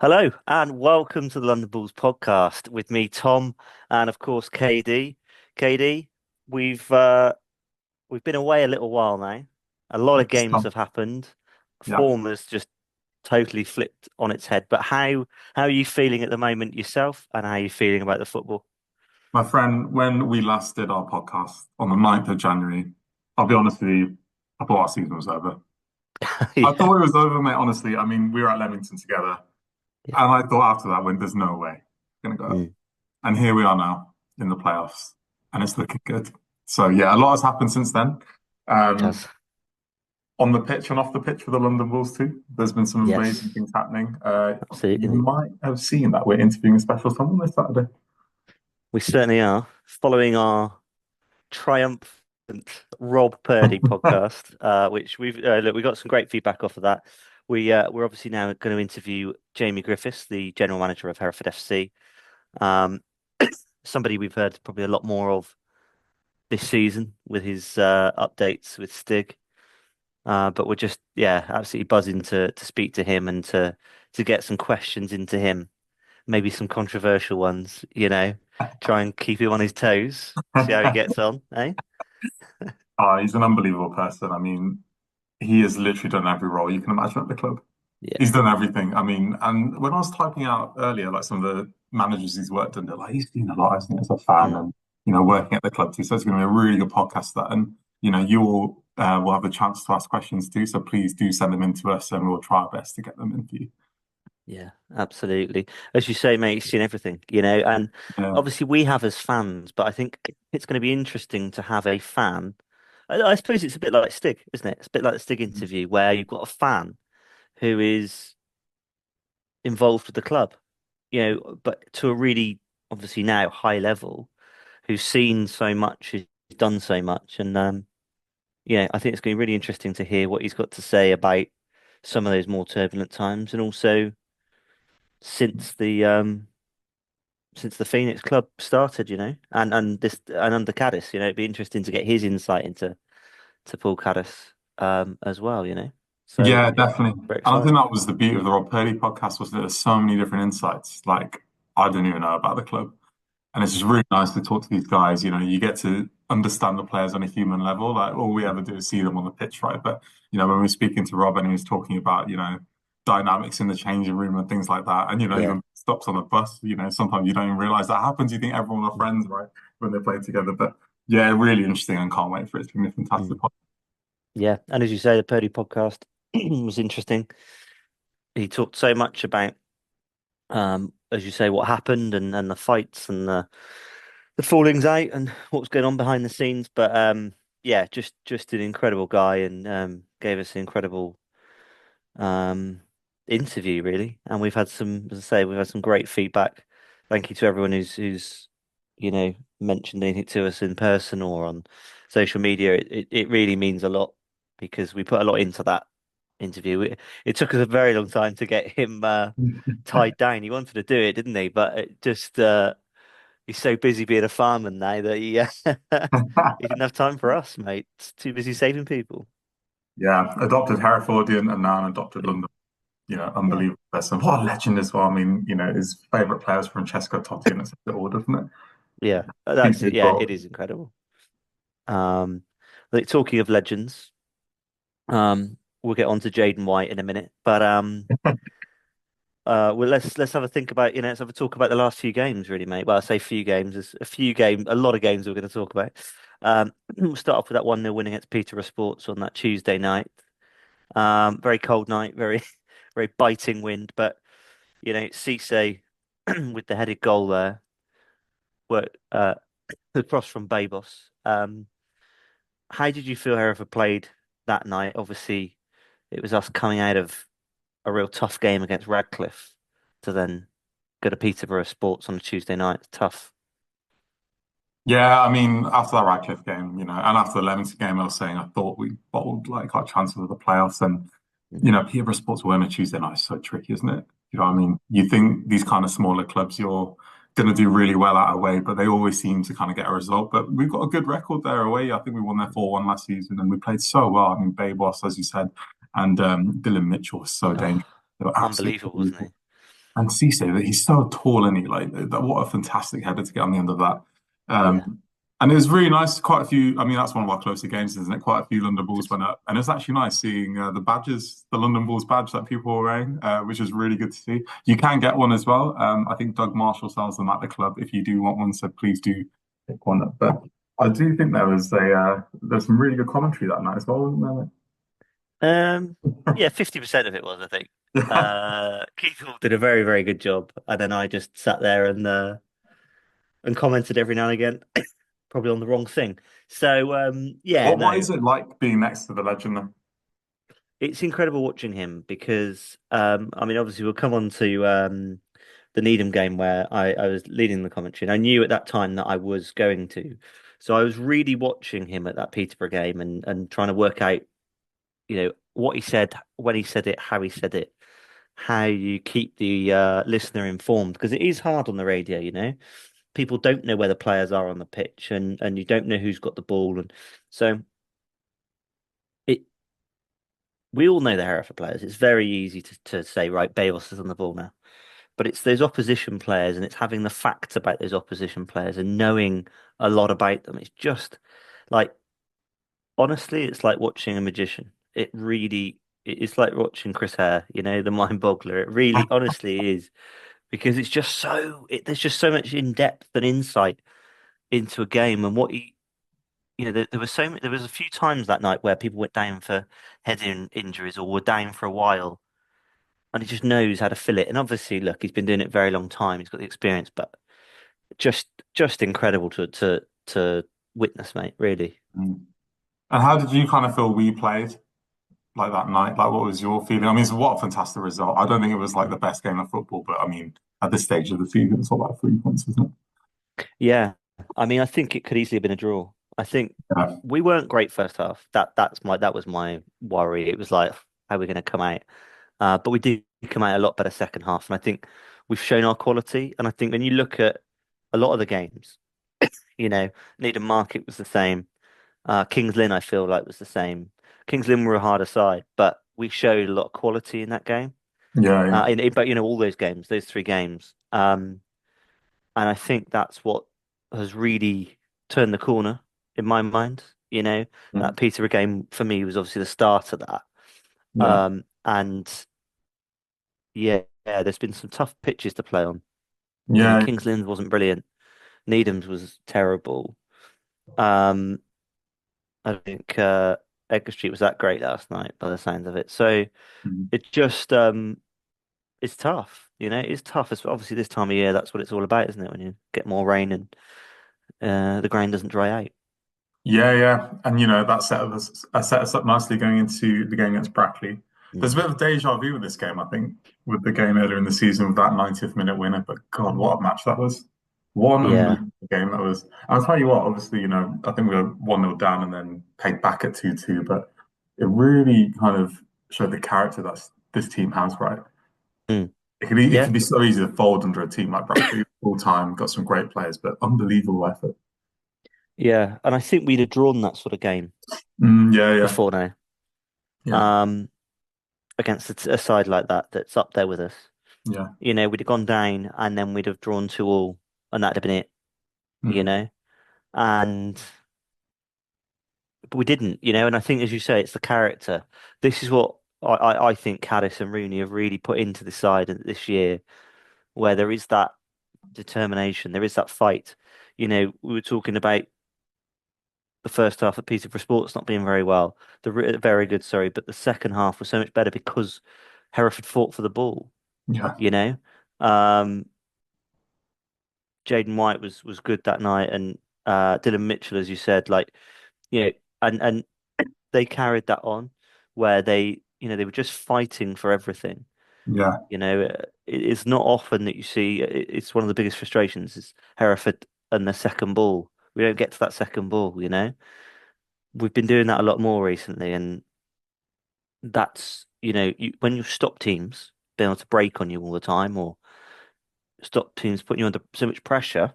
Hello and welcome to the London Bulls podcast with me, Tom, and of course KD. KD, we've uh, we've been away a little while now. A lot of games So, have happened. yeah, Form has just totally flipped on its head. But how are you feeling at the moment yourself, and how are you feeling about the football? my friend, when we last did our podcast on the 9th of January, I'll be honest with you, I thought our season was over. I Yeah, thought it was over, mate, honestly. I mean, we were at Leamington together, yeah. and I thought after that, when there's no way going to go. Mm. And here we are now in the playoffs, and it's looking good. So, yeah, a lot has happened since then. It Um, does. on the pitch and off the pitch for the London Bulls, too. There's been some Yes, amazing things happening. You absolutely. might have seen that we're interviewing a special someone this Saturday. We certainly are following our triumphant Rob Purdie podcast, which we got some great feedback off of that. We're obviously now going to interview Jamie Griffiths, the general manager of Hereford FC. Um, somebody we've heard probably a lot more of this season with his updates with Stig. But we're just absolutely buzzing to speak to him and to get some questions into him, maybe some controversial ones. Try and keep him on his toes, see how he gets on, eh? He's an unbelievable person. I mean, he has literally done every role you can imagine at the club. He's Yeah. done everything. I mean, and when I was typing out earlier, like some of the managers he's worked under, like he's seen a lot, hasn't he, as a fan Mm. and, working at the club too. So it's going to be a really good podcast that. And, you all will have the chance to ask questions too. So please do send them in to us and we'll try our best to get them in for you. Yeah, absolutely. As you say, mate, you've seen everything, and Yeah. obviously we have as fans, but I think it's going to be interesting to have a fan. I suppose it's a bit like Stig, isn't it? It's a bit like the Stig interview where you've got a fan who is involved with the club, but to a really obviously now high level, who's seen so much, who's done so much, and I think it's going to be really interesting to hear what he's got to say about some of those more turbulent times, and also since the Phoenix Club started, and under Caddis, it'd be interesting to get his insight into to Paul Caddis as well. So Yeah, yeah, definitely. very And I think exciting. that was the beauty of the Rob Purdie podcast was that there's so many different insights. Like I didn't even know about the club. And it's just really nice to talk to these guys. You get to understand the players on a human level. Like all we ever do is see them on the pitch, right? But when we were speaking to Rob and he was talking about, dynamics in the changing room and things like that. And Yeah. even stops on the bus, sometimes you don't even realize that happens. You think everyone are friends, right? When they play together. But yeah, really interesting and can't wait for it. It's been a fantastic Mm. Yeah. And as you say, the Purdy podcast was interesting. He talked so much about as you say, what happened and the fights and the fallings out and what was going on behind the scenes. But yeah, just an incredible guy and gave us an incredible um, interview, really. And we've had some, as I say, we've had some great feedback. Thank you to everyone who's mentioned anything to us in person or on social media. It really means a lot because we put a lot into that interview. It took us a very long time to get him tied down. He wanted to do it, didn't he? But it just he's so busy being a fireman now that he he didn't have time for us, mate. He's too busy saving people. Yeah, adopted Herefordian and now an adopted London. Yeah. Unbelievable person. What a legend as well. I mean, his favourite player is Francesco Totti, and it's a all, doesn't it? Yeah, Keeps that's it. it Yeah, it broad. is incredible. Um, like talking of legends, we'll get on to Jaiden White in a minute, but well, let's have a think about let's have a talk about the last few games, really, mate. Well, I say few games. There's a lot of games we're going to talk about. We'll start off with that 1-0 win against Peterborough Sports on that Tuesday night. Very cold night, very very biting wind, but Cisse with the headed goal there, worked across from Babos. How did you feel Hereford played that night? Obviously, it was us coming out of a real tough game against Radcliffe to then go to Peterborough Sports on a Tuesday night. It's tough. Yeah, I mean, after that Radcliffe game, and after the Leamington game, I was saying I thought we bottled like our chances of the playoffs. And, Mm. Peterborough Sports away on a Tuesday night is so tricky, isn't it? You know what I mean? You think these kind of smaller clubs, you're going to do really well out away, but they always seem to kind of get a result. But we've got a good record there away. I think we won there 4-1 last season and we played so well. I mean, Babos, as you said, and Dylan Mitchell was so dangerous. Oh, They were absolutely unbelievable, wasn't unbelievable. he? And Cisse, that he's so tall, and he like that. What a fantastic header to get on the end of that. Yeah. Um, and it was really nice. Quite a few. I mean, that's one of our closer games, isn't it? Quite a few London Bulls went up, and it was actually nice seeing the badges, the London Bulls badge that people were wearing, which was really good to see. You can get one as well. I think Doug Marshall sells them at the club if you do want one. So please do pick one up. But I do think there's some really good commentary that night as well, wasn't Um, there? yeah, 50% of it was, I think. Keith Hall did a very, very good job, and then I just sat there and commented every now and again, probably on the wrong thing. So yeah, What no, is it like being next to the legend then? it's incredible watching him because I mean, obviously we'll come on to the Needham game where I was leading the commentary, and I knew at that time that I was going to. So I was really watching him at that Peterborough game and trying to work out, what he said, when he said it, how he said it, how you keep the listener informed because it is hard on the radio, People don't know where the players are on the pitch and you don't know who's got the ball and so it we all know the Hereford players. It's very easy to say, right, Bayos is on the ball now. But it's those opposition players and it's having the facts about those opposition players and knowing a lot about them. It's just like honestly, it's like watching a magician. It's like watching Chris Hare, the mind boggler. It really honestly is because there's just so much in depth and insight into a game and what he there was a few times that night where people went down for injuries or were down for a while and he just knows how to fill it. And obviously, look, he's been doing it a very long time. He's got the experience, but just just incredible to witness, mate. Really. Mm. And how did you kind of feel we played like that night? Like, what was your feeling? I mean, what a fantastic result. I don't think it was like the best game of football, but I mean, at this stage of the season, it's all like 3 points, isn't Yeah, I mean, I think it could easily have been a draw. I think it? we weren't great first half. That was my worry. It was like how we're going to come out, but we did come out a lot better second half, and I think we've shown our quality. And I think when you look at a lot of the games, Needham Market was the same. Kings Lynn, I feel like was the same. Kings Lynn were a harder side, but we showed a lot of quality in that game. Yeah, yeah. But all those games, those three games. And I think that's what has really turned the corner in my mind. That Mm. Peterborough game for me was obviously the start of that. Yeah. And yeah, there's been some tough pitches to play on. Yeah. Kings Lynn wasn't brilliant. Needham's was terrible. Um, I don't think Edgar Street was that great last night by the sounds of it. So Mm. it just it's tough. It's tough. It's obviously this time of year. That's what it's all about, isn't it? When you get more rain and the ground doesn't dry out. Yeah, yeah. And that set us up nicely going into the game against Brackley. There's a Mm. bit of deja vu with this game, I think, with the game earlier in the season with that 90th minute winner. But God, what a match that was. What an Yeah. unbelievable game that was. I'll tell you what, obviously, I think we were 1-0 down and then pegged back at 2-2, but it really kind of showed the character that this team has, right? Mm. It Yeah. can be so easy to fold under a team like Brackley all time, got some great players, but unbelievable effort. Yeah. And I think we'd have drawn that sort of game Yeah, yeah, before now. yeah, Um, Against a side like that that's up there with us. yeah. We'd have gone down and then we'd have drawn 2-2 and that'd have been it, you Mm, know? And but we didn't, and I think as you say, it's the character. This is what I think Caddis and Rooney have really put into the side this year, where there is that determination, there is that fight. We were talking about the first half of Peterborough Sports not being very well, very good, sorry, but the second half was so much better because Hereford fought for the ball. yeah, You know, um, Jaiden White was good that night, and Dylan Mitchell, as you said, like and they carried that on where they were just fighting for everything. yeah, It's not often that you see. It's one of the biggest frustrations is Hereford and the second ball. We don't get to that second ball. We've been doing that a lot more recently, and that's when you stop teams being able to break on you all the time, or stop teams putting you under so much pressure,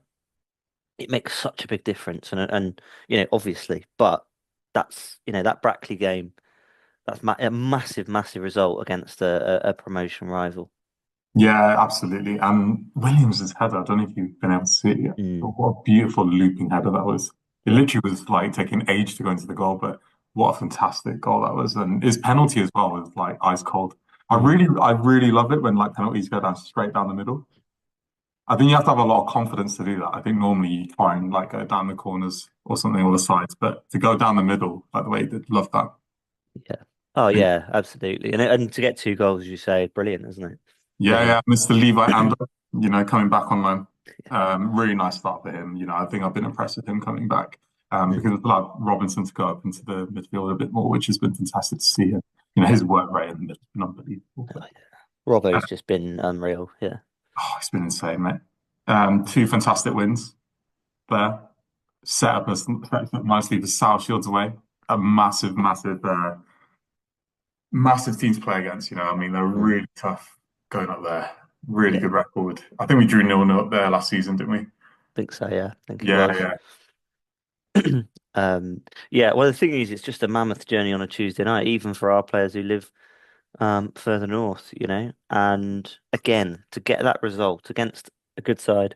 it makes such a big difference. And obviously, but that's that Brackley game. That's a massive, massive result against a promotion rival. Yeah, absolutely. And Williams's header, I don't know if you've been able to see it yet, but Mm, what a beautiful looping header that was. It yeah. literally was like taking age to go into the goal, but what a fantastic goal that was. And his penalty as well was like ice cold. Mm, I really love it when like penalties go down straight down the middle. I think you have to have a lot of confidence to do that. I think normally you try and like go down the corners or something or the sides, but to go down the middle, like the way he did, love that. yeah. Oh yeah, absolutely. And to get two goals, as you say, brilliant, isn't it? For Yeah, him. yeah, Mr. Levi Ander, coming back on loan. Really nice start for him. I think I've been impressed with him coming back because Mm. it's allowed Robinson to go up into the midfield a bit more, which has been fantastic to see him. His work rate in the mid's been unbelievable. Oh, But yeah. uh, Robbo's just been unreal. Yeah. it's been insane, mate. Two fantastic wins there. Set us up nicely for South Shields away. A massive, massive team to play against. I mean, they're Mm. really tough going up there. Really Yeah. good record. I think we drew 0-0 up there last season, didn't we? Think so, yeah. I think it Yeah, was. yeah, Yeah, well the thing is it's just a mammoth journey on a Tuesday night, even for our players who live further north, you know. And again, to get that result against a good side,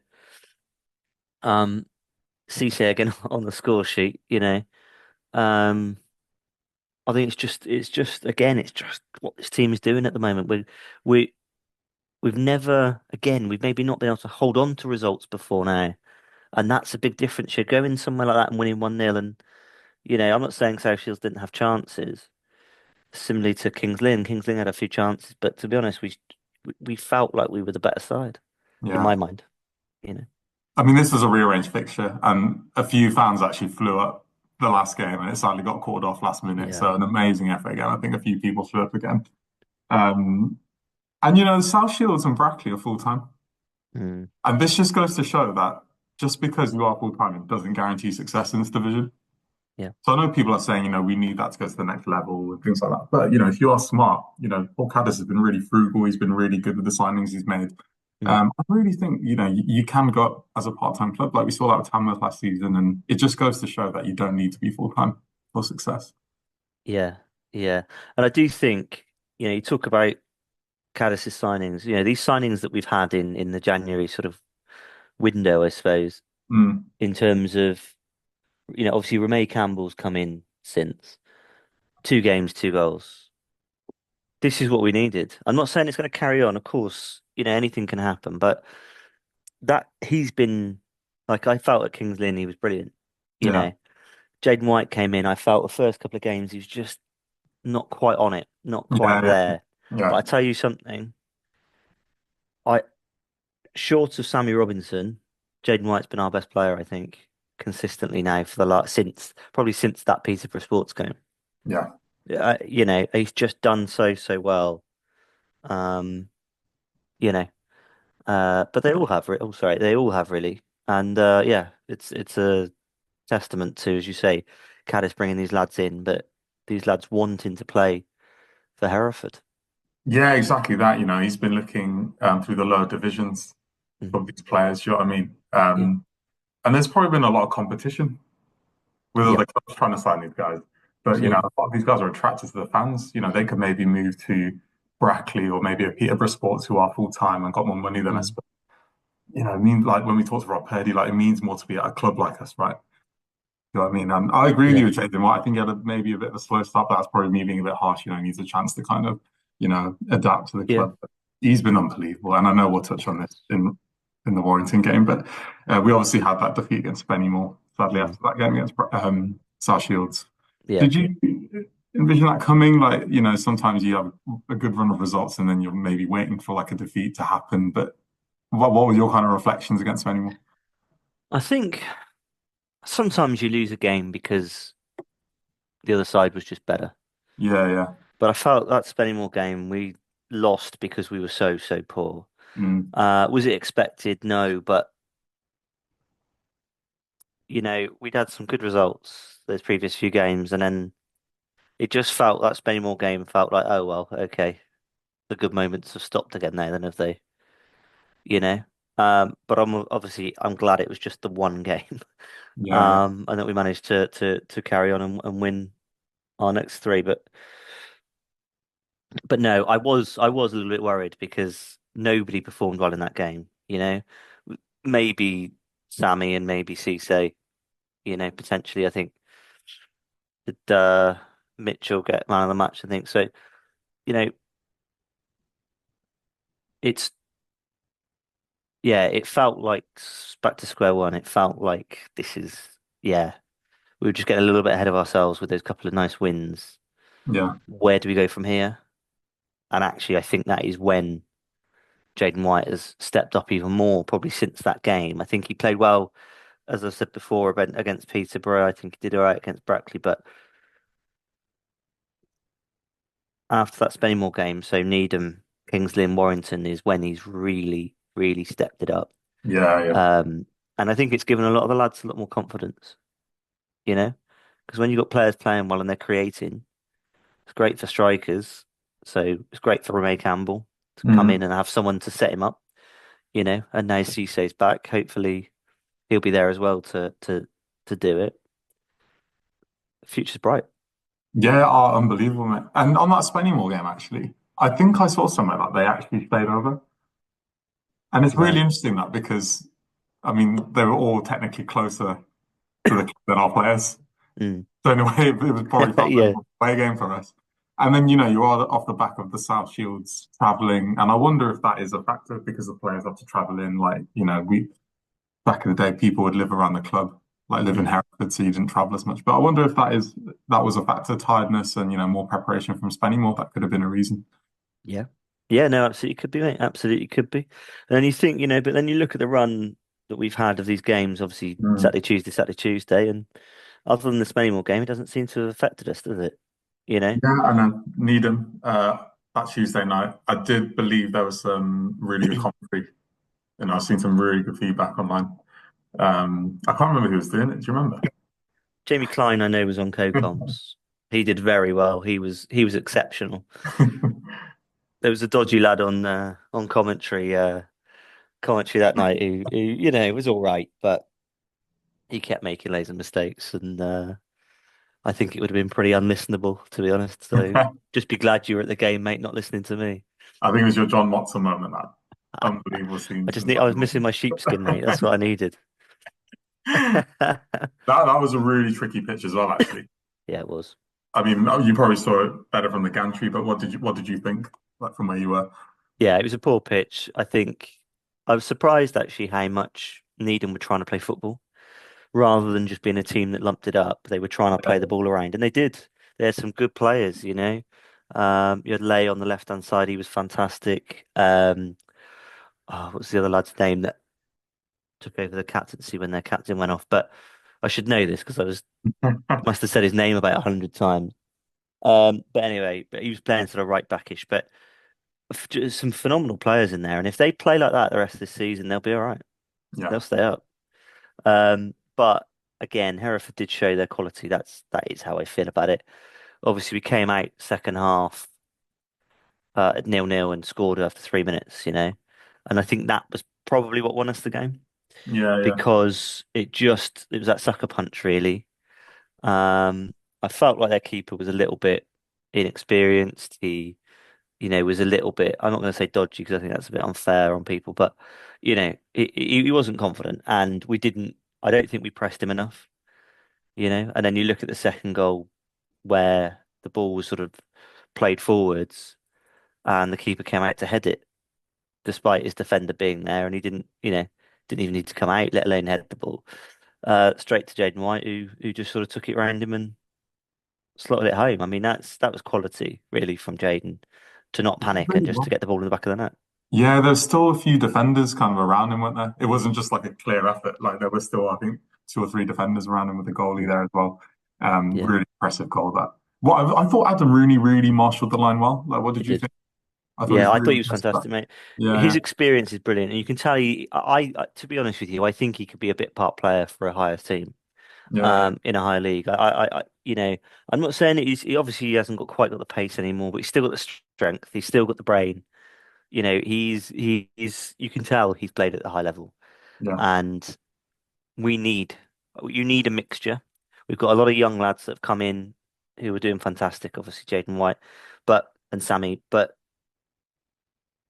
Cisse again on the score sheet, you know. Um I think it's just what this team is doing at the moment. We we've never again we've maybe not been able to hold on to results before now. And that's a big difference. You're going somewhere like that and winning 1-0 and you know, I'm not saying South Shields didn't have chances, similarly to Kings Lynn. Kings Lynn had a few chances, but to be honest, we felt like we were the better side, in yeah. my mind, you know. I mean, this was a rearranged fixture, and a few fans actually flew up the last game, and it sadly got called off last minute. Yeah. So an amazing effort again. I think a few people flew up again. Um, and South Shields and Brackley are full time, Mm, and this just goes to show that just because you are full time, it doesn't guarantee success in this division. yeah. So I know people are saying, we need that to go to the next level and things like that. But if you are smart, Paul Caddis has been really frugal. He's been really good with the signings he's made. Mm, I really think, you can go up as a part-time club, like we saw that with Tamworth last season, and it just goes to show that you don't need to be full-time for success. yeah. Yeah. And I do think, you know, you talk about Caddis's signings, you know, these signings that we've had in the January sort of window, I suppose, Mm, in terms of, you know, obviously Remaye Campbell's come in since 2 games, 2 goals. This is what we needed. I'm not saying it's going to carry on. Of course, you know, anything can happen, but that he's been like I felt at Kings Lynn, he was brilliant. You yeah, know, Jaiden White came in. I felt the first couple of games he was just not quite on it, not quite yeah, yeah, there. But yeah, I tell you something, I short of Sammy Robinson, Jaiden White's been our best player, I think, consistently now for the last since that Peterborough sports game. yeah. You know, he's just done so well. Um, you know. But they all have, oh, sorry, they all have really, and yeah, it's a testament to, as you say, Caddis bringing these lads in, but these lads wanting to play for Hereford. Yeah, exactly that. He's been looking through the lower divisions of Hmm. these players, you know what I mean? Yeah, And there's probably been a lot of competition with yeah, other clubs trying to sign these guys. But a absolutely. lot of these guys are attracted to the fans. They could maybe move to Brackley or maybe a Peterborough Sports who are full time and got more money than us. Mm. But it means like when we talk to Rob Purdie, like it means more to be at a club like us, right? You know what I mean? I agree with you Yeah, with Jaden White. I think he had maybe a bit of a slow start, but that's probably me being a bit harsh. He needs a chance to kind of, adapt to the yeah, club. But he's been unbelievable, and I know we'll touch on this in the Warrington game, but we obviously had that defeat against Spennymoor, sadly mm. after that game against South Shields. Yeah. Did you envision that coming? Like, sometimes you have a good run of results, and then you're maybe waiting for like a defeat to happen. But what were your kind of reflections against Spennymoor? I think sometimes you lose a game because the other side was just better. Yeah, yeah. But I felt that Spennymoor game we lost because we were so poor. Mm, Was it expected? No, but you know, we'd had some good results those previous few games, and then it just felt that Spennymoor game felt like, oh well, okay, the good moments have stopped again now, then have they? You know? But I'm glad it was just the one game, yeah, yeah. and that we managed to carry on and win our next three. But no, I was a little bit worried because nobody performed well in that game. Maybe Sammy and maybe Cisse. Potentially. I think did Mitchell get man of the match? I think so. You know, it's yeah. It felt like back to square one. It felt like this is yeah. We were just getting a little bit ahead of ourselves with those couple of nice wins. Yeah. Where do we go from here? And actually, I think that is when Jaiden White has stepped up even more, probably since that game. I think he played well, as I said before, against Peterborough. I think he did all right against Brackley, but after that Spennymoor game, so Needham, Kingsley, and Warrington is when he's really, really stepped it up. Yeah. Yeah. Um, and I think it's given a lot of the lads a lot more confidence, you know, because when you've got players playing well and they're creating, it's great for strikers. So it's great for Remaye Campbell to come in Mm. and have someone to set him up, and now Cisse's back. Hopefully he'll be there as well to do it. Future's bright. Yeah, are unbelievable, mate. And on that Spennymoor game, actually, I think I saw somewhere that they actually stayed over. And it's really Right. interesting that because, I mean, they were all technically closer to the club than our players. Mm. So in a way, it was probably felt like Yeah. a away game for us. And then, you are off the back of the South Shields traveling. And I wonder if that is a factor because the players have to travel in. Like, we back in the day, people would live around the club, like live in Mm. Hereford, so you didn't travel as much. But I wonder if that was a factor, tiredness and, more preparation from Spennymoor. That could have been a reason. Yeah. Yeah, no, absolutely could be, mate. Absolutely could be. And then you think, but then you look at the run that we've had of these games, obviously Mm. Saturday, Tuesday, and other than the Spennymoor game, it doesn't seem to have affected us, does it? You know? Yeah, and then Needham, that Tuesday night, I did believe there was some really good commentary. I've seen some really good feedback online. I can't remember who was doing it. Do you remember? Jamie Klein, I know, was on co-coms. He did very well. He was exceptional. There was a dodgy lad on commentary that night who was all right, but he kept making loads of mistakes, and I think it would have been pretty unlistenable, to be honest. So just be glad you were at the game, mate, not listening to me. I think it was your John Motson moment, that unbelievable I scenes just from need, I was Spennymoor. missing my sheepskin, mate. That's what I needed. That was a really tricky pitch as well, actually. Yeah, it was. I mean, you probably saw it better from the gantry, but what did you think, like from where you were? Yeah, it was a poor pitch. I think I was surprised actually how much Needham were trying to play football rather than just being a team that lumped it up. They were trying to play the ball around, and they did. They had some good players. You had Lay on the left-hand side. He was fantastic. What's the other lad's name that took over the captaincy when their captain went off? But I should know this because must have said his name about 100 times. But anyway, but he was playing sort of right backish. But just some phenomenal players in there, and if they play like that the rest of the season, they'll be all right. Yeah, They'll stay up. But again, Hereford did show their quality. That is how I feel about it. Obviously, we came out second half at 0-0 and scored after 3 minutes. And I think that was probably what won us the game yeah, yeah, because it was that sucker punch really. I felt like their keeper was a little bit inexperienced. He was a little bit, I'm not going to say dodgy because I think that's a bit unfair on people, but he wasn't confident, and I don't think we pressed him enough. And then you look at the second goal where the ball was sort of played forwards and the keeper came out to head it despite his defender being there, and he didn't even need to come out, let alone head the ball. Straight to Jaiden White, who just sort of took it around him and slotted it home. I mean, that was quality really from Jaiden to not panic and really just to well. get the ball in the back of the net. Yeah, there's still a few defenders kind of around him, weren't there? It wasn't just like a clear effort. Like there was still, I think, two or three defenders around him with the goalie Mm. there as well. Yeah, Really impressive goal that. I thought Adam Rooney really marshaled the line well. Like, what he did you did. think? I thought he Yeah, was I thought really he was impressive. With that. fantastic, mate. Yeah, His experience is brilliant, and you can tell to be honest with you, I think he could be a bit part player for a higher team, yeah, in a higher league. I'm not saying that he obviously he hasn't got the pace anymore, but he's still got the strength. He's still got the brain. You can tell he's played at the high level, yeah, and we need, you need a mixture. We've got a lot of young lads that have come in who are doing fantastic. Obviously, Jaiden White, and Sammy, but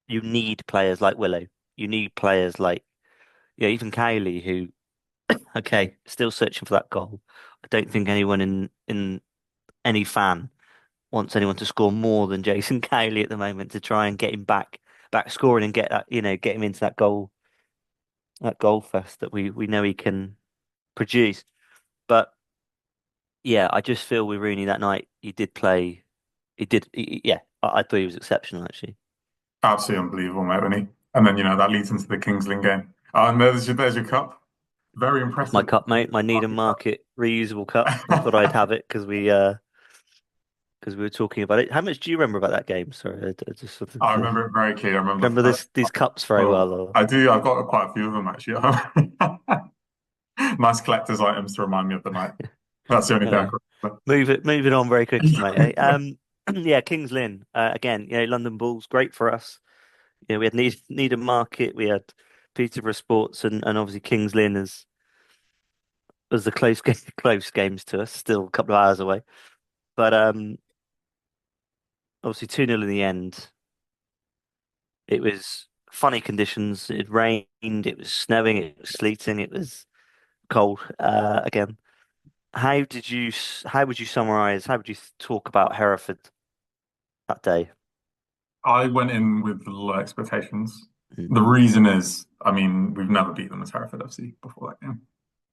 you need players like Willow. You need players like, yeah, even Kaylee, who, okay, still searching for that goal. I don't think anyone in any fan wants anyone to score more than Jason Kaylee at the moment to try and get him back scoring and get that, get him into that goal fest that we know he can produce. But yeah, I just feel with Rooney that night, he did play. Yeah, I thought he was exceptional actually. Absolutely unbelievable, mate, wasn't he? And then, that leads into the Kings Lynn game. And there's your cup. Very That's my impressive. cup, mate. My Needham Market reusable cup. I thought I'd have it because we were talking about it. How much do you remember about that game? Sorry, I just sort of I remember it very clear. I remember the remember first. these cups very Oh, well. Or I do. I've got quite a few of them actually at home. Nice collector's items to remind me of the night. That's the only thing I uh, can remember. moving on very quickly, mate. Yeah, Kings Lynn again. London Bulls, great for us. We had Needham Market, we had Peterborough Sports, and obviously Kings Lynn as the close games to us, still a couple of hours away. But obviously 2-0 in the end. It was funny conditions. It rained, it was snowing, it was sleeting, it was cold again. How would you summarize, how would you talk about Hereford that day? I went in with low expectations. Mm, The reason is, I mean, we've never beat them as Hereford FC before that game.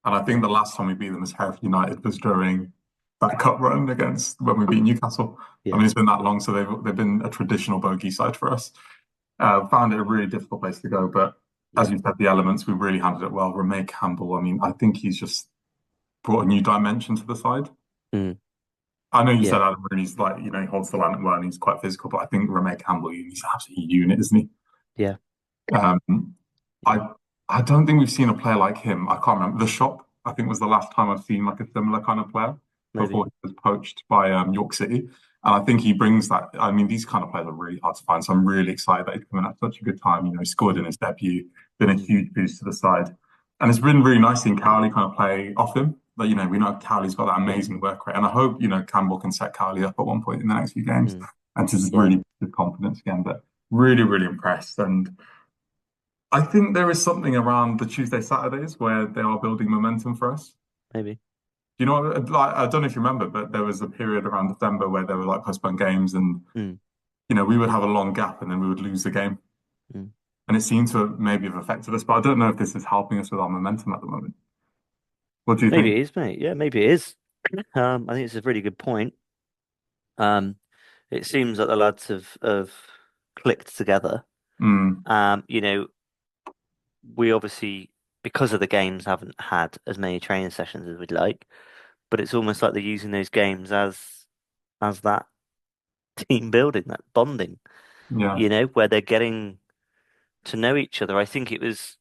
And I think the last time we beat them as Hereford United was during that cup run against when we beat Newcastle. I yeah, mean, it's been that long, so they've been a traditional bogey side for us. Found it a really difficult place to go, but as yeah, you said, the elements we really handled it well. Remaye Campbell, I mean, I think he's just brought a new dimension to the side. mm, I know you said yeah, Adam Rooney's like, he holds the line well and he's quite physical, but I think Remaye Campbell, he's absolutely a unit, isn't he? yeah, Um, yeah. I I don't think we've seen a player like him. I can't remember. The Shop, I think, was the last time I've seen like a similar kind of player before Maybe. he was poached by York City. And I think he brings that. I mean, these kind of players are really hard to find. So I'm really excited that he's coming at such a good time. He scored in his debut, been a Mm, huge boost to the side. And it's been really nice seeing Cowley kind of play off him. But, we know Cowley's got that yeah, amazing work rate. And I hope, Campbell can set Cowley up at one point in the next few games mm, and to just yeah, really build confidence again. But really, really impressed. And I think there is something around the Tuesday, Saturdays where they are building momentum for us. maybe. You know, like, I don't know if you remember, but there was a period around December where there were like postponed games and, Mm, we would have a long gap and then we would lose the game. mm. And it seemed to maybe have affected us, but I don't know if this is helping us with our momentum at the moment. What do you Maybe think? it is, mate. Yeah, maybe it is. I think it's a really good point. Um, it seems that the lads have clicked together. Mm, We obviously, because of the games, haven't had as many training sessions as we'd like, but it's almost like they're using those games as that team building, that bonding, yeah. where they're getting to know each other. I think it was,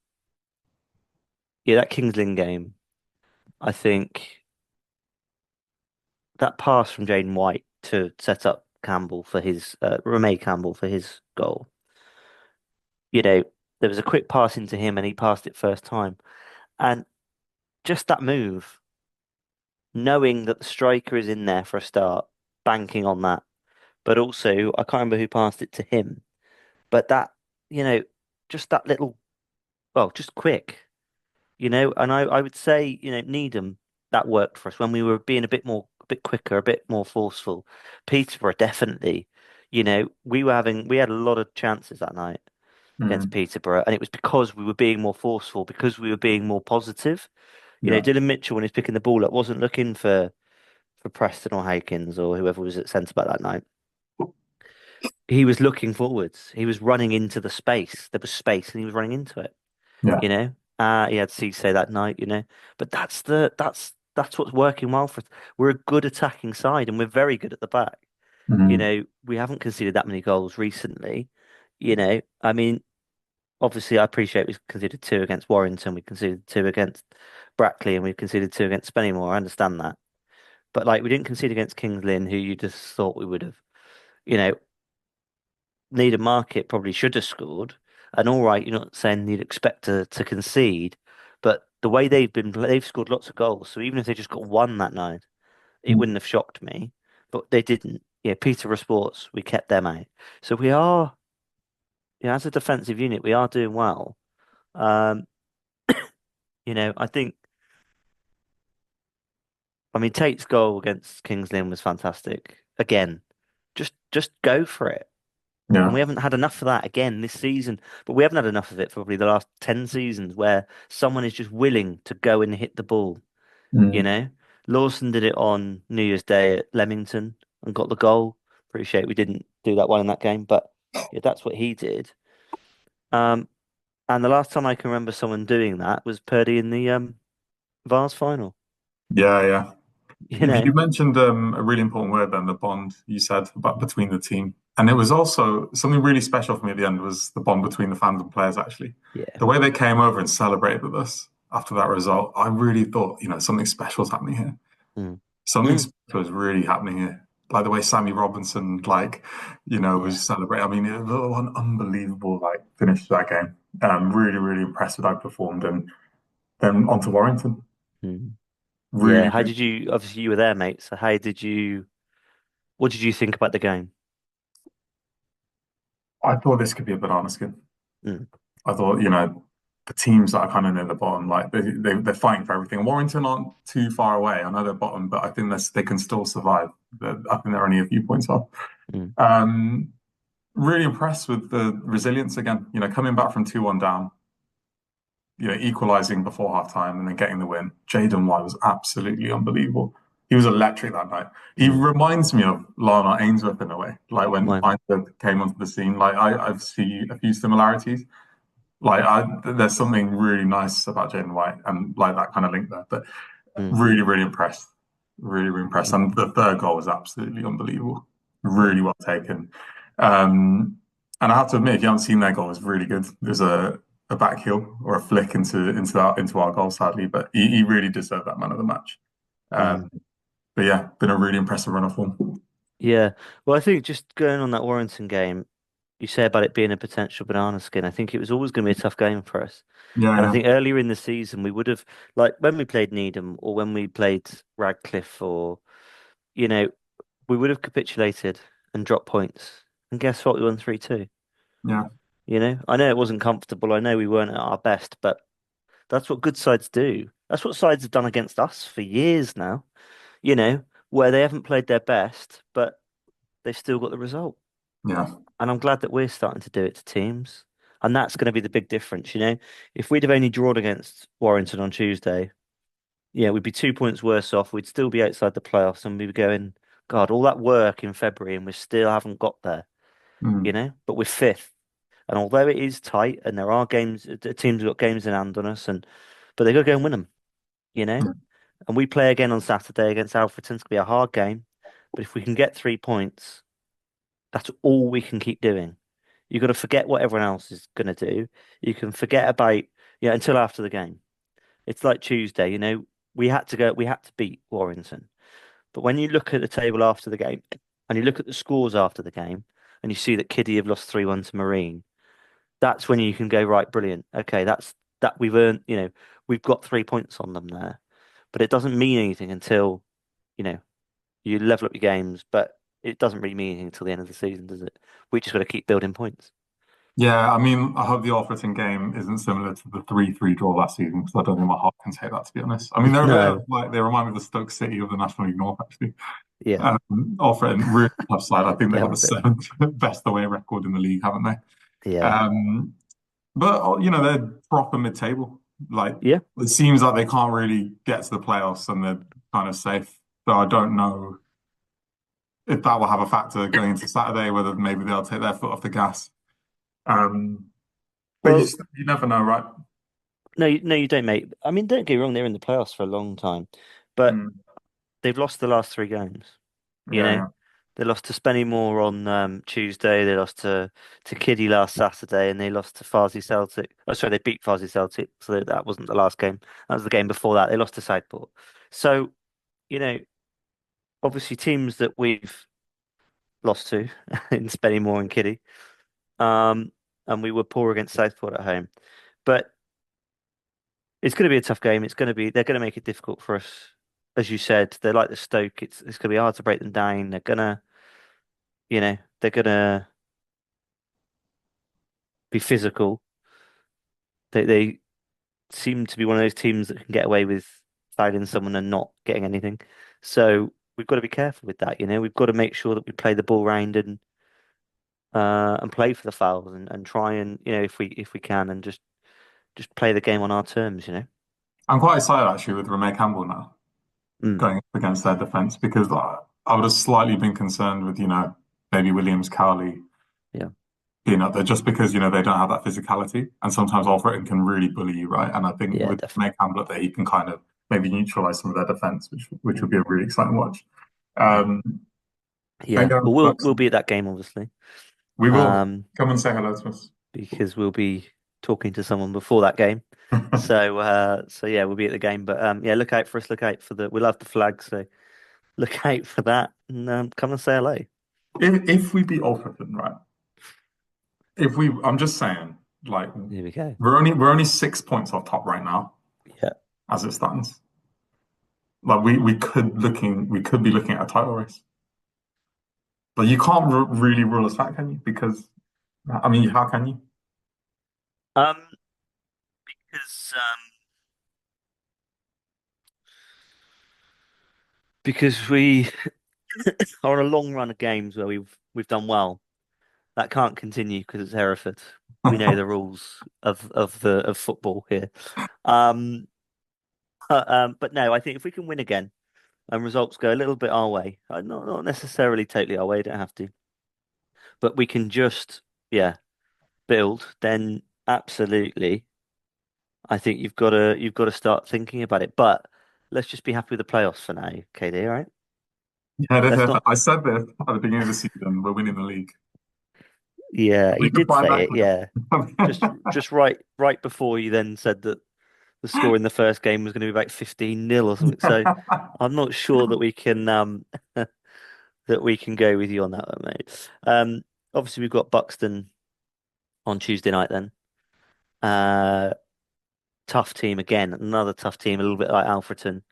yeah, that Kings Lynn game. I think that pass from Jaiden White to set up Campbell for his Remaye Campbell for his goal. You know, there was a quick pass into him and he passed it first time. And just that move, knowing that the striker is in there for a start, banking on that. But also, I can't remember who passed it to him. But that, you know, just that little, well, just quick, and I would say, Needham, that worked for us when we were being a bit quicker, a bit more forceful. Peterborough, definitely, we had a lot of chances that night against Mm, Peterborough, and it was because we were being more forceful, because we were being more positive. yeah. Dylan Mitchell, when he's picking the ball up, wasn't looking for Preston or Haykins or whoever was at centre back that night. He was looking forwards. He was running into the space. There was space, and he was running into it. Yeah. You know, he had Cisse that night. But that's what's working well for us. We're a good attacking side, and we're very good at the back. Mm, We haven't conceded that many goals recently. I mean, obviously, I appreciate we conceded two against Warrington, we conceded two against Brackley, and we conceded two against Spennymoor. I understand that, but like we didn't concede against Kings Lynn, who you just thought we would have. You know, Needham Market probably should have scored. And all right, you're not saying you'd expect to concede, but the way they've scored lots of goals. So even if they just got one that night, it mm, wouldn't have shocked me. But they didn't. Yeah, Peterborough Sports, we kept them out. So we are, as a defensive unit, we are doing well. Um, I think, I mean, Tate's goal against Kings Lynn was fantastic. Again, just go for it. And Yeah. we haven't had enough of that again this season, but we haven't had enough of it for probably the last 10 seasons where someone is just willing to go and hit the ball, you Mm. know? Lawson did it on New Year's Day at Leamington and got the goal. Appreciate we didn't do that one in that game, but yeah, that's what he did. Um, and the last time I can remember someone doing that was Purdie in the Vase final, Yeah, yeah. you You know? mentioned a really important word then, the bond you said about between the team. And it was also something really special for me at the end was the bond between the fans and players, actually. Yeah. The way they came over and celebrated with us after that result, I really thought, something special is happening here. Mm. Something Mm. special is really happening here. Like the way Sammy Robinson, Yeah. was celebrating. I mean, it was an unbelievable, finish to that game. Really, really impressed with how he performed. And then on to Warrington. Mm. Yeah. Really, How did you, obviously you were there, mate. So what did you think about the game? I thought this could be a banana skin. Mm. I thought, the teams that are kind of near the bottom, like they're fighting for everything. Warrington aren't too far away. I know they're bottom, but I think they can still survive. I think they're only a few points off. Mm. Um, really impressed with the resilience again. Coming back from 2-1 down, equalizing before half time and then getting the win. Jaiden White was absolutely unbelievable. He was electric that night. He Mm. reminds me of Lana Ainsworth in a way. Like when Mine. Ainsworth came onto the scene, I've seen a few similarities. There's something really nice about Jaiden White and like that kind of link there. But Mm. really, really impressed. Really, really impressed. Mm. And the third goal was absolutely unbelievable. Mm. Really well taken. And I have to admit, if you haven't seen that goal, it's really good. There's a back heel or a flick into our goal, sadly, but he really deserved that man of the match. Mm. Um, but yeah, been a really impressive run of form. Yeah. Well, I think just going on that Warrington game, you say about it being a potential banana skin. I think it was always going to be a tough game for us. Yeah, And I yeah, think earlier in the season, we would have, like when we played Needham or when we played Radcliffe or, you know, we would have capitulated and dropped points. And guess what? We won 3-2. yeah, I know it wasn't comfortable. I know we weren't at our best, but that's what good sides do. That's what sides have done against us for years now, where they haven't played their best, but they've still got the result. yeah. And I'm glad that we're starting to do it to teams. And that's going to be the big difference. If we'd have only drawn against Warrington on Tuesday, yeah, we'd be 2 points worse off. We'd still be outside the playoffs and we'd be going, God, all that work in February and we still haven't got there. Mm, But we're fifth. And although it is tight and there are games, the teams have got games in hand on us, but they got to go and win them, you know? yeah, And we play again on Saturday against Alfreton. It's going to be a hard game. But if we can get 3 points, that's all we can keep doing. You've got to forget what everyone else is going to do. You can forget about, yeah, until after the game. It's like Tuesday, we had to beat Warrington. But when you look at the table after the game and you look at the scores after the game and you see that Kiddie have lost 3-1 to Marine, that's when you can go, right, brilliant. Okay, that we've earned, we've got 3 points on them there. But it doesn't mean anything until, you know, you level up your games, but it doesn't really mean anything until the end of the season, does it? We just got to keep building points. yeah. I mean, I hope the Alfreton game isn't similar to the 3-3 draw last season because I don't think my heart can take that, to be honest. I mean, they're a bit of No, like they remind me of the Stoke City of the National League North, actually. yeah, Alfreton, really tough side. I think they they've are got a the bit. seventh best away record in the league, haven't they? Yeah, Um, but they're proper mid-table. Like yeah. it seems like they can't really get to the playoffs and they're kind of safe. So I don't know if that will have a factor going into Saturday, whether maybe they'll take their foot off the gas. Um, but Well, you never know, right? no, no, you don't, mate. I mean, don't get me wrong, they're in the playoffs for a long time, but Mm, they've lost the last three games. You yeah, know, yeah. they lost to Spennymoor on Tuesday. They lost to Kiddie last Saturday, and they lost to Farsley Celtic. Oh, sorry, they beat Farsley Celtic, so that wasn't the last game. That was the game before that. They lost to Southport. So, you know, obviously teams that we've lost to in Spennymoor and Kiddie, um, and we were poor against Southport at home. But it's going to be a tough game. They're going to make it difficult for us. As you said, they're like the Stoke. It's going to be hard to break them down. They're going to be physical. They seem to be one of those teams that can get away with fouling someone and not getting anything. So we've got to be careful with that. We've got to make sure that we play the ball round and play for the fouls and try and if we can and just play the game on our terms. I'm quite excited actually with Remaye Campbell now Mm, going up against their defence because I would have slightly been concerned with, maybe Williams, Cowley yeah, being up there just because, they don't have that physicality. And sometimes Alfreton can really bully you, right? And I think yeah, with definitely. Remaye Campbell up there, he can kind of maybe neutralise some of their defence, which would Mm, be a really exciting watch. mm. Um, and Yeah, going but to we'll Buxton, be at that game obviously, we will um, come and say hello to us. because we'll be talking to someone before that game. So yeah, we'll be at the game. But yeah, look out for us. Look out for the. We love the flag, so look out for that and come and say hello. If we beat Alfreton, right? I'm just saying, like Here we go. we're only 6 points off top right now Yeah. as it stands. Like we could be looking at a title race. But you can't really rule us out, can you? Because I mean, how can you? Um, because we are on a long run of games where we've done well. That can't continue because it's Hereford. We know the rules of football here. Um, but no, I think if we can win again and results go a little bit our way, not necessarily totally our way, don't have to, but we can just yeah build. Then absolutely, I think you've got to start thinking about it. But let's just be happy with the playoffs for now, KD. All right? Let's not. I said this at the beginning of the season. We're winning the league. Yeah, We you can did find say that it. Yeah, clear. just right before you then said that the score in the first game was going to be about 15-0 or something. So I'm not sure that we can that we can go with you on that one, mate. Obviously we've got Buxton on Tuesday night then. Uh, Tough team again, another tough team, a little bit like Alfreton.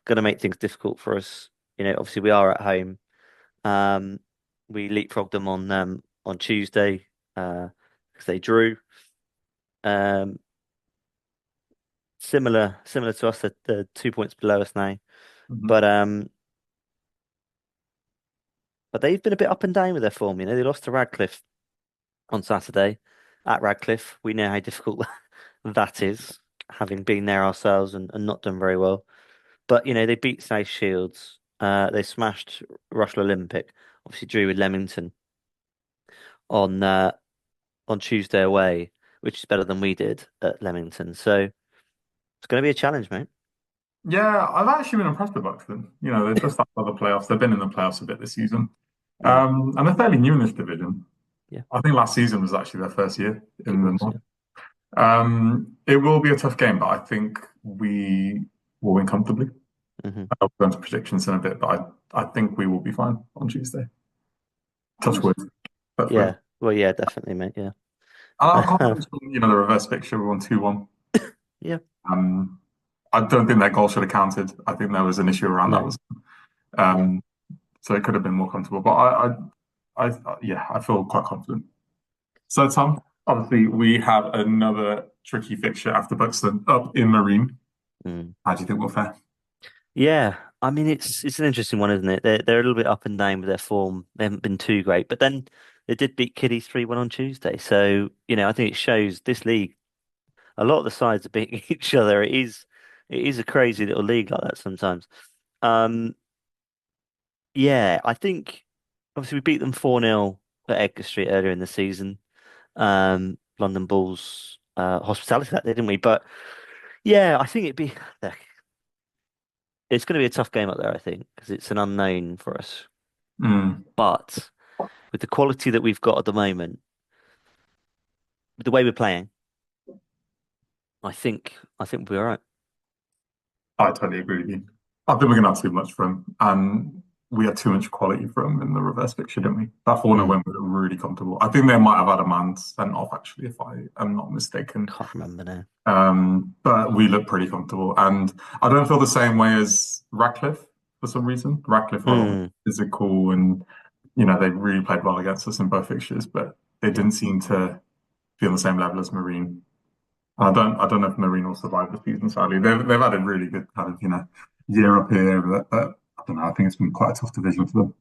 Going to make things difficult for us. Obviously we are at home. Um, we leapfrogged them on Tuesday because they drew. Um, similar to us, they're 2 points below us now. Mhm. But um, but they've been a bit up and down with their form. They lost to Radcliffe on Saturday at Radcliffe. We know how difficult that is, having been there ourselves and not done very well. But they beat South Shields. They smashed Russell Olympic. Obviously drew with Leamington on uh, on Tuesday away, which is better than we did at Leamington. So it's going to be a challenge, mate. Yeah, I've actually been impressed with Buxton. They've just started the playoffs. They've been in the playoffs a bit this season. Mm, And they're fairly new in this division. yeah, I think last season was actually their first year it in the was. North. Yeah. It will be a tough game, but I think we will win comfortably. Hmm. I'll go into predictions in a bit, but I think we will be fine on Tuesday. Touch Nice. wood. Touch wood. Yeah. Well, yeah, definitely, mate. Yeah. And I'm confident in, the reverse fixture. We won 2-1. Yeah. Um, I don't think that goal should have counted. I think there was an issue around that. No. Yeah. Um, so it could have been more comfortable. But yeah, I feel quite confident. So Tom, obviously we have another tricky fixture after Buxton up in Marine. Mm. How do you think we'll fare? Yeah. I mean, it's an interesting one, isn't it? They're a little bit up and down with their form. They haven't been too great, but then they did beat Kiddies 3-1 on Tuesday. So I think it shows this league. A lot of the sides are beating each other. It is a crazy little league like that sometimes. Um, yeah, I think obviously we beat them 4-0 at Edgar Street earlier in the season. London Bulls hospitality that day, didn't we? But yeah, I think look, it's going to be a tough game up there, I think, because it's an unknown for us. Mm, But with the quality that we've got at the moment, with the way we're playing, I think we'll be all right. I totally agree with you. I think we're going to have too much from him. And we had too much quality from in the reverse fixture, didn't we? That 4-0 Mm, win, we were really comfortable. I think they might have had a man sent off, actually, if I am not mistaken. can't remember now. But we look pretty comfortable. And I don't feel the same way as Radcliffe for some reason. Radcliffe are a lot more Mm, physical and, they really played well against us in both fixtures, but they yeah. didn't seem to. be on the same level as Marine. I don't know if Marine will survive the season. Sadly, they've had a really good kind of year up here, but I don't know. I think it's been quite a tough division for them.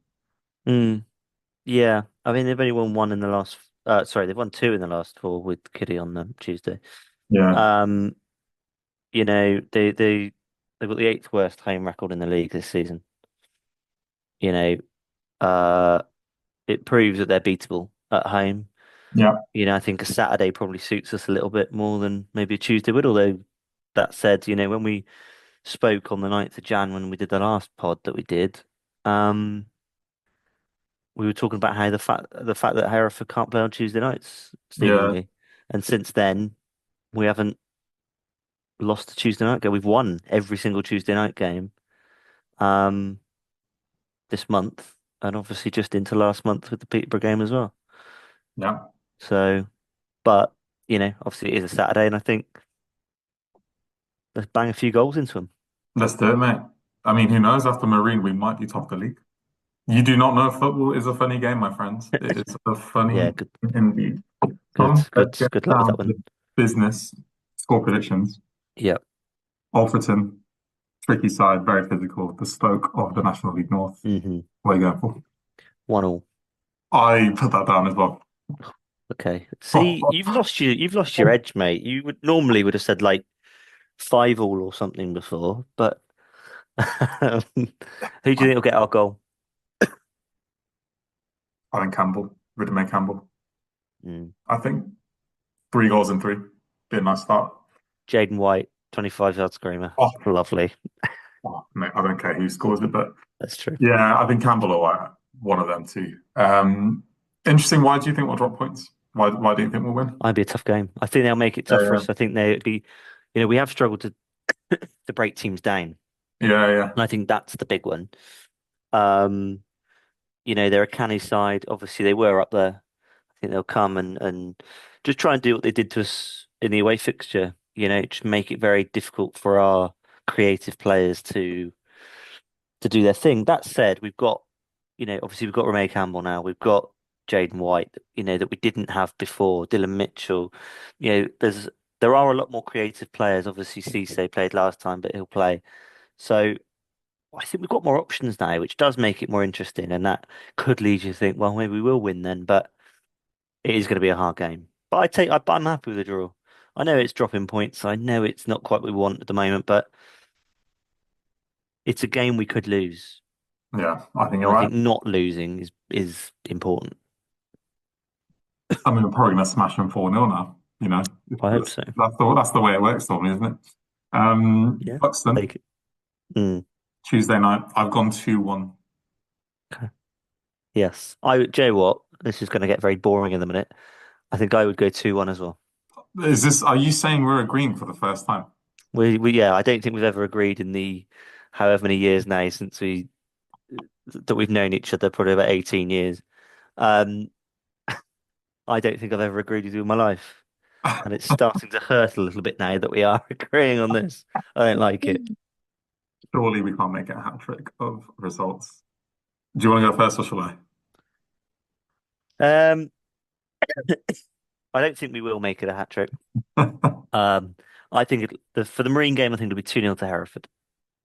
Mm, yeah, I mean they've only won one in the last. Sorry, they've won two in the last four with Kitty on the Tuesday. Yeah, Um, they've got the eighth worst home record in the league this season. You know, uh, it proves that they're beatable at home. yeah, I think a Saturday probably suits us a little bit more than maybe a Tuesday would. Although that said, when we spoke on the 9th of Jan when we did the last pod that we did, um, we were talking about how the fact that Hereford can't play on Tuesday nights, yeah, seemingly. And since then, we haven't lost a Tuesday night game. We've won every single Tuesday night game um, this month, and obviously just into last month with the Peterborough game as well. yeah. So, but obviously it is a Saturday, and I think let's bang a few goals into them. Let's do it, mate. I mean, who knows? After Marine, we might be top of the league. You do not know football is a funny game, my friends. It is a Yeah, funny good, indeed. good, Tom, let's good, get good luck with that down one. to business. Score predictions. Yeah. Alfreton, tricky side, very physical. The Stoke of the National League North. What are you going for? 1-1. I put that down as well. Okay. See, you've lost your edge, mate. You would have said like 5-5 or something before, but who do you think will get our goal? I think Campbell, Remaye Campbell. Mm. I think 3 goals in three. Be a nice start. Jaiden White, 25-yard screamer. Oh, Lovely. mate, I don't care who scores it, but That's true. yeah, I think Campbell or White, one of them too. Interesting. Why do you think we'll drop points? Why do you think we'll win? Might be a tough game. I think they'll make it tough for Yeah, us. I think they'd be, we have struggled to break teams down, yeah, yeah, and I think that's the big one. Um, they're a canny side. Obviously, they were up there. I think they'll come and just try and do what they did to us in the away fixture. Just make it very difficult for our creative players to do their thing. That said, we've got, obviously we've got Remaye Campbell now. We've got Jaiden White, that we didn't have before. Dylan Mitchell. There are a lot more creative players. Obviously, Cisse played last time, but he'll play. So I think we've got more options now, which does make it more interesting, and that could lead you to think, well, maybe we will win then. But it is going to be a hard game. But I'm happy with the draw. I know it's dropping points. I know it's not quite what we want at the moment, but it's a game we could lose. yeah. I think And you're I right. think not losing is important. I mean, we're probably gonna smash them 4-0 now. I hope so. That's the way it works, Tommy, isn't it? Yeah. Buxton, Take it. Mm, Tuesday night. I've gone 2-1. okay. Yes. Joe what? This is going to get very boring in a minute. I think I would go 2-1 as well. Are you saying we're agreeing for the first time? Yeah, I don't think we've ever agreed in the however many years now since we've known each other, probably about 18 years. Um, I don't think I've ever agreed with you in my life. And it's starting to hurt a little bit now that we are agreeing on this. I don't like it. Surely we can't make it a hat trick of results. Do you want to go first or shall I? Um, I don't think we will make it a hat trick. Um, I think for the Marine game, I think it'll be 2-0 to Hereford.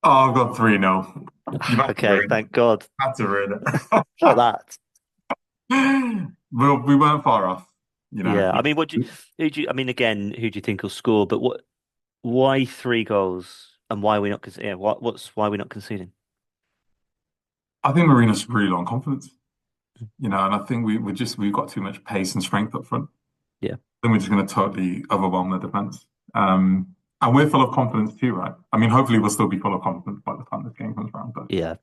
Oh, I've got 3-0. You've had to Okay, ruin it. thank God. Had to ruin Not that. it. Well, we weren't far off. You know, Yeah, I mean, I mean, again, who do you think will score? But why 3 goals and why are we not, yeah, why are we not conceding? I think Marina's really low on confidence. And I think we've got too much pace and strength up front. Yeah, Then we're just going to totally overwhelm the defense. And we're full of confidence too, right? I mean, hopefully we'll still be full of confidence by the time this game comes around. But yeah,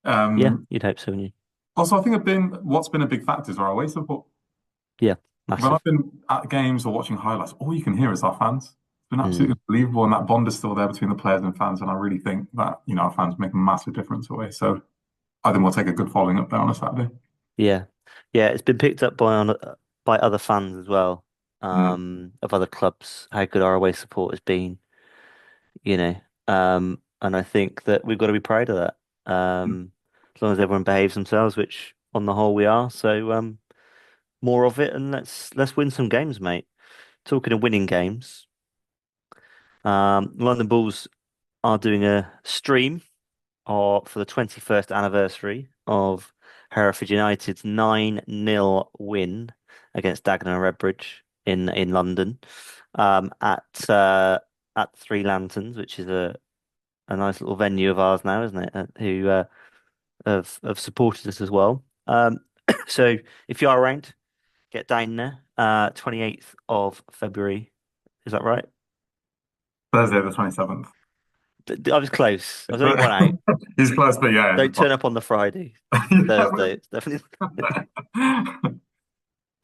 yeah, um, you'd hope so, wouldn't you? also, I think what's been a big factor is our away support. Yeah, When I've massive. been at games or watching highlights, all you can hear is our fans. It's been absolutely Mm, unbelievable, and that bond is still there between the players and fans. And I really think that our fans make a massive difference away. So I think we'll take a good following up there on a Saturday. yeah, yeah, it's been picked up by other fans as well, Mm. of other clubs, how good our away support has been, you know. And I think that we've got to be proud of that. As long as everyone behaves themselves, which on the whole we are. So more of it, and let's win some games, mate. talking of winning games, London Bulls are doing a stream for the 21st anniversary of Hereford United's 9-0 win against Dagenham and Redbridge in London, at Three Lanterns, which is a nice little venue of ours now, isn't it? Who have supported us as well. So if you are around, get down there. 28th of February. Is that right? Thursday the 27th. I was close. I was only one out. He's close, but yeah. Don't turn up on the Friday. Thursday. It's definitely.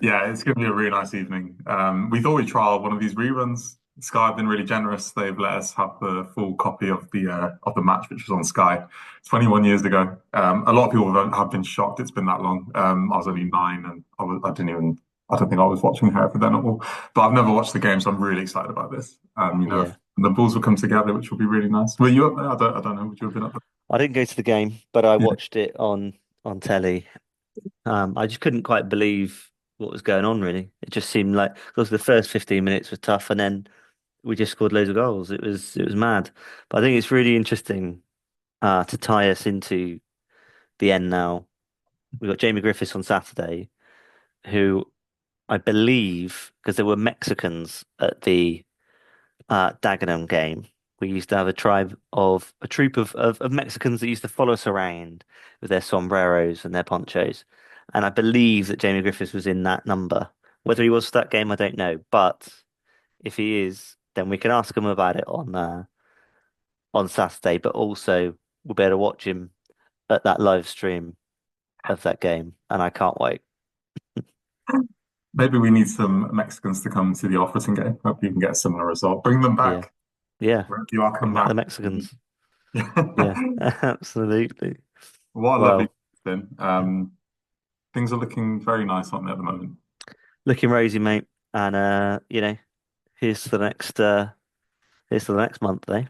Yeah, it's going to be a really nice evening. We thought we'd trial one of these reruns. Sky have been really generous. They've let us have the full copy of the match, which was on Sky 21 years ago. A lot of people have been shocked it's been that long. I was only 9, and I don't think I was watching Hereford then at all. But I've never watched the game, so I'm really excited about this. Yeah. The Bulls will come together, which will be really nice. Were you up there? I don't know. Would you have been up there? I didn't go to the game, but I Yeah. watched it on telly. I just couldn't quite believe what was going on, really. It just seemed like because the first 15 minutes was tough, and then we just scored loads of goals. It was mad. But I think it's really interesting to tie us into the end now. We've got Jamie Griffiths on Saturday, who I believe, because there were Mexicans at the Dagenham game. We used to have a troop of Mexicans that used to follow us around with their sombreros and their ponchos. And I believe that Jamie Griffiths was in that number. Whether he was for that game, I don't know. But if he is, then we can ask him about it on Saturday. But also, we'll be able to watch him at that live stream of that game, and I can't wait. Maybe we need some Mexicans to come to the Alfreton game. Hope you can get a similar result. Bring them Yeah, back. yeah. Wherever you are, come Bring back the back. Mexicans. Yeah, absolutely. What a lovely Well, thing. Things are looking very nice, aren't they, at the moment? looking rosy, mate. And here's to the next month, eh?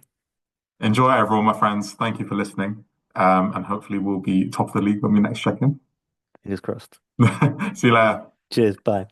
Enjoy everyone, my friends. Thank you for listening. And hopefully we'll be top of the league when we next check in. Fingers crossed. See you later. Cheers. Bye.